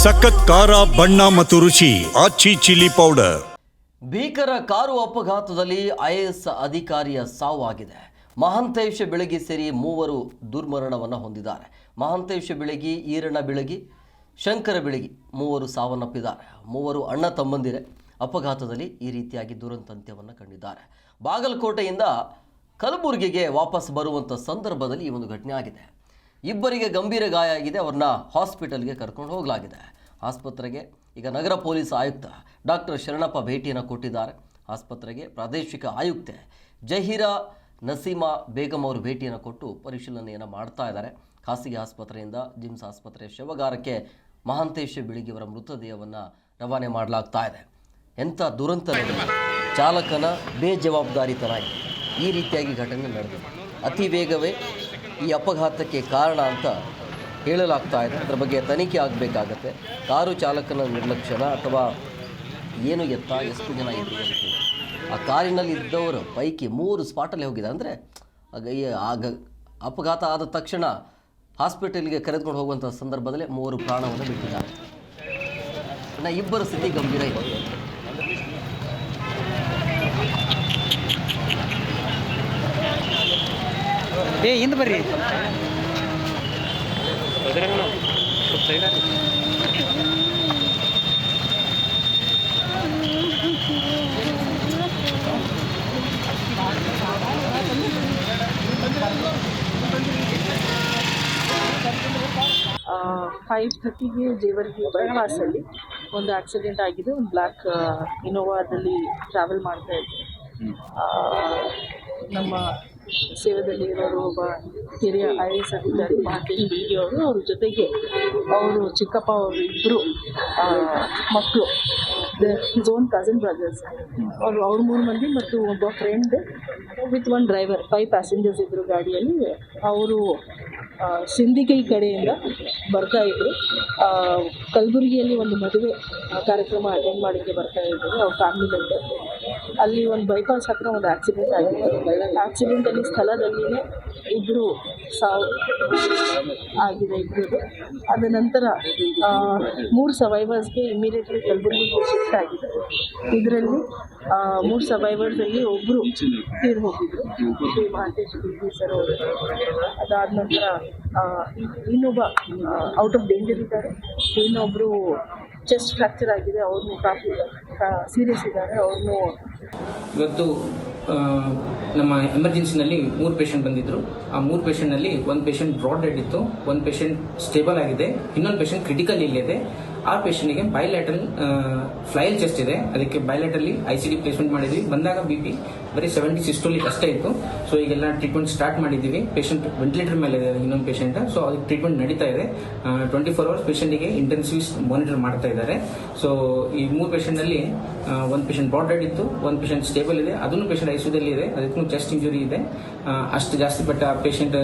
ಸಖತ್ ಖಾರ ಬಣ್ಣ ಮತ್ತು ರುಚಿ ಆಚಿ ಚಿಲ್ಲಿ ಪೌಡರ್. ಭೀಕರ ಕಾರು ಅಪಘಾತದಲ್ಲಿ ಐಎಎಸ್ ಅಧಿಕಾರಿಯ ಸಾವು ಆಗಿದೆ. ಮಹಾಂತೇಶ ಬೆಳಗಿ ಸೇರಿ ಮೂವರು ದುರ್ಮರಣವನ್ನು ಹೊಂದಿದ್ದಾರೆ. ಮಹಾಂತೇಶ ಬೆಳಗಿ, ಈರಣ್ಣ ಬೆಳಗಿ, ಶಂಕರ ಬೆಳಗಿ ಮೂವರು ಸಾವನ್ನಪ್ಪಿದ್ದಾರೆ. ಮೂವರು ಅಣ್ಣ ತಮ್ಮಂದಿರೇ ಅಪಘಾತದಲ್ಲಿ ಈ ರೀತಿಯಾಗಿ ದುರಂತಾಂತ್ಯವನ್ನು ಕಂಡಿದ್ದಾರೆ. ಬಾಗಲಕೋಟೆಯಿಂದ ಕಲಬುರಗಿಗೆ ವಾಪಸ್ ಬರುವಂಥ ಸಂದರ್ಭದಲ್ಲಿ ಈ ಒಂದು ಘಟನೆ ಆಗಿದೆ. ಇಬ್ಬರಿಗೆ ಗಂಭೀರ ಗಾಯ ಆಗಿದೆ. ಅವ್ರನ್ನ ಹಾಸ್ಪಿಟಲ್ಗೆ ಕರ್ಕೊಂಡು ಹೋಗಲಾಗಿದೆ. ಆಸ್ಪತ್ರೆಗೆ ಈಗ ನಗರ ಪೊಲೀಸ್ ಆಯುಕ್ತ ಡಾಕ್ಟರ್ ಶರಣಪ್ಪ ಭೇಟಿಯನ್ನು ಕೊಟ್ಟಿದ್ದಾರೆ. ಆಸ್ಪತ್ರೆಗೆ ಪ್ರಾದೇಶಿಕ ಆಯುಕ್ತೆ ಜಹೀರಾ ನಸೀಮಾ ಬೇಗಂ ಅವರು ಭೇಟಿಯನ್ನು ಕೊಟ್ಟು ಪರಿಶೀಲನೆಯನ್ನು ಮಾಡ್ತಾ ಇದ್ದಾರೆ. ಖಾಸಗಿ ಆಸ್ಪತ್ರೆಯಿಂದ ಜಿಮ್ಸ್ ಆಸ್ಪತ್ರೆ ಶವಗಾರಕ್ಕೆ ಮಹಾಂತೇಶ ಬೆಳಗಿಯವರ ಮೃತದೇಹವನ್ನು ರವಾನೆ ಮಾಡಲಾಗ್ತಾ ಇದೆ. ಎಂಥ ದುರಂತ ನಡೆದಿದೆ. ಚಾಲಕನ ಬೇಜವಾಬ್ದಾರಿತನ ಈ ರೀತಿಯಾಗಿ ಘಟನೆ ನಡೆದಿದೆ. ಅತಿ ವೇಗವೇ ಈ ಅಪಘಾತಕ್ಕೆ ಕಾರಣ ಅಂತ ಹೇಳಲಾಗ್ತಾ ಇದೆ. ಅದರ ಬಗ್ಗೆ ತನಿಖೆ ಆಗಬೇಕಾಗತ್ತೆ. ಕಾರು ಚಾಲಕನ ನಿರ್ಲಕ್ಷ್ಯನ ಅಥವಾ ಏನು ಎಷ್ಟು ಜನ ಇದ್ರು ಅಂತ. ಆ ಕಾರಿನಲ್ಲಿ ಇದ್ದವರು ಪೈಕಿ 3 ಸ್ಪಾಟಲ್ಲಿ ಹೋಗಿದೆ. ಅಂದರೆ ಆಗ ಅಪಘಾತ ಆದ ತಕ್ಷಣ ಹಾಸ್ಪಿಟಲ್ಗೆ ಕರೆದುಕೊಂಡು ಹೋಗುವಂಥ ಸಂದರ್ಭದಲ್ಲೇ 3 ಪ್ರಾಣವನ್ನು ಬಿಟ್ಟಿದ್ದಾರೆ. ಇನ್ನು ಇಬ್ಬರ ಸ್ಥಿತಿ ಗಂಭೀರ ಇದೆ. ಹಿಂದೆ ಬರ್ರಿ. 5:30ಗೆ ಜೇವರ್ಗಿ ಬೈಪಾಸಲ್ಲಿ ಒಂದು ಆಕ್ಸಿಡೆಂಟ್ ಆಗಿದೆ. ಒಂದು ಬ್ಲ್ಯಾಕ್ ಇನೋವಾದಲ್ಲಿ ಟ್ರಾವೆಲ್ ಮಾಡ್ತಾ ಇದ್ದೆ. ನಮ್ಮ ಸೇವೆಯಲ್ಲಿ ಇರೋರು ಒಬ್ಬ ಹಿರಿಯ IAS ಅಧಿಕಾರಿ ಮಹಾಂತೇಶ್ ಬೆಳಗಿ ಅವರು, ಅವ್ರ ಜೊತೆಗೆ ಅವರು ಚಿಕ್ಕಪ್ಪ ಅವರು ಇಬ್ಬರು ಮಕ್ಕಳು, ಹಿಸ್ ಓನ್ ಕಸಿನ್ ಬ್ರದರ್ಸ್, ಅವ್ರು 3 ಮಂದಿ ಮತ್ತು ಒಬ್ಬ ಫ್ರೆಂಡ್ ವಿತ್ 1 ಡ್ರೈವರ್, 5 ಪ್ಯಾಸೆಂಜರ್ಸ್ ಇದ್ದರು ಗಾಡಿಯಲ್ಲಿ. ಅವರು ಸಿಂಧಿಗೆ ಕಡೆಯಿಂದ ಬರ್ತಾ ಇದ್ರು. ಕಲಬುರಗಿಯಲ್ಲಿ ಒಂದು ಮದುವೆ ಕಾರ್ಯಕ್ರಮ ಅಟೆಂಡ್ ಮಾಡೋಕ್ಕೆ ಬರ್ತಾ ಇದ್ರು ಅವ್ರ ಫ್ಯಾಮಿಲಿ ಮೆಂಬರ್. ಅಲ್ಲಿ ಒಂದು ಬೈಪಾಸ್ ಹತ್ರ ಒಂದು ಆಕ್ಸಿಡೆಂಟ್ ಆಗಿದೆ. ಆಕ್ಸಿಡೆಂಟಲ್ಲಿ ಸ್ಥಳದಲ್ಲಿಯೇ ಇಬ್ಬರು ಸಾವು ಆಗಿದೆ ಇಬ್ಬರದು. ಅದ ನಂತರ 3 ಸರ್ವೈವರ್ಸ್ಗೆ ಇಮಿಡಿಯೇಟ್ಲಿ ಕಲಬುರಗಿಗೆ ಶಿಫ್ಟ್ ಆಗಿದೆ. ಇದರಲ್ಲಿ 3 ಸರ್ವೈವರ್ಸಲ್ಲಿ ಒಬ್ಬರು ತೀರಿ ಹೋಗಿದ್ರು, ಶ್ರೀ ಮಹಾಂತೇಶ್ ಬೆಳಗಿ ಸರ್ ಅವರು. ಅದಾದ ನಂತರ ಇನ್ನೊಬ್ಬ ಔಟ್ ಆಫ್ ಡೇಂಜರ್ ಇದ್ದಾರೆ. ಇನ್ನೊಬ್ಬರು ಚೆಸ್ಟ್ ಫ್ರ್ಯಾಕ್ಚರ್ ಆಗಿದೆ, ಅವ್ರನ್ನೂ ಕಾಫಿ ಸೀರಿಯಸ್ ಇದ್ದಾರೆ. ಅವ್ರನ್ನೂ ಇವತ್ತು ನಮ್ಮ ಎಮರ್ಜೆನ್ಸಿನಲ್ಲಿ 3 ಪೇಷಂಟ್ ಬಂದಿದ್ರು. ಆ 3 ಪೇಷಂಟ್ನಲ್ಲಿ 1 ಪೇಷಂಟ್ ಬ್ರಾಡ್ ಡೆಡ್ ಇತ್ತು, 1 ಪೇಷಂಟ್ ಸ್ಟೇಬಲ್ ಆಗಿದೆ, ಇನ್ನೊಂದು ಪೇಷಂಟ್ ಕ್ರಿಟಿಕಲ್ ಇಲ್ಲಿದೆ. ಆ ಪೇಷಂಟ್ಗೆ ಬೈಲ್ಯಾಟ್ರಲ್ ಫ್ಲೈಲ್ ಚೆಸ್ಟ್ ಇದೆ, ಅದಕ್ಕೆ ಬೈಲ್ಯಾಟ್ರಲ್ಲಿ ICD ಪ್ಲೇಸ್ಮೆಂಟ್ ಮಾಡಿದ್ವಿ. ಬಂದಾಗ BP ಬರೀ 70 ಸಿಸ್ಟೋಲಿಕ್ ಅಷ್ಟೇ ಇತ್ತು. ಸೊ ಈಗೆಲ್ಲ ಟ್ರೀಟ್ಮೆಂಟ್ ಸ್ಟಾರ್ಟ್ ಮಾಡಿದ್ದೀವಿ. ಪೇಷಂಟ್ ವೆಂಟಿಲೇಟರ್ ಮೇಲೆ ಇದೆ ಇನ್ನೊಂದು ಪೇಷಂಟ್. ಸೊ ಅದಕ್ಕೆ ಟ್ರೀಟ್ಮೆಂಟ್ ನಡೀತಾ ಇದೆ. 24 hours ಪೇಷಂಟಿಗೆ ಇಂಟೆನ್ಸಿವ್ ಮಾನಿಟರ್ ಮಾಡ್ತಾ ಇದ್ದಾರೆ. ಸೊ ಈ 3 ಪೇಷಂಟ್ನಲ್ಲಿ 1 ಪೇಷಂಟ್ ಬ್ರಾಡ್ ಡೆಡ್ ಇತ್ತು, 1 ಪೇಷಂಟ್ ಸ್ಟೇಬಲ್ ಇದೆ, ಅದನ್ನು ಪೇಷಂಟ್ ICUದಲ್ಲಿ ಇದೆ, ಅದಕ್ಕೂ ಚೆಸ್ಟ್ ಇಂಜುರಿ ಇದೆ. ಅಷ್ಟು ಜಾಸ್ತಿ ಬಟ್ ಆ ಪೇಷಂಟ್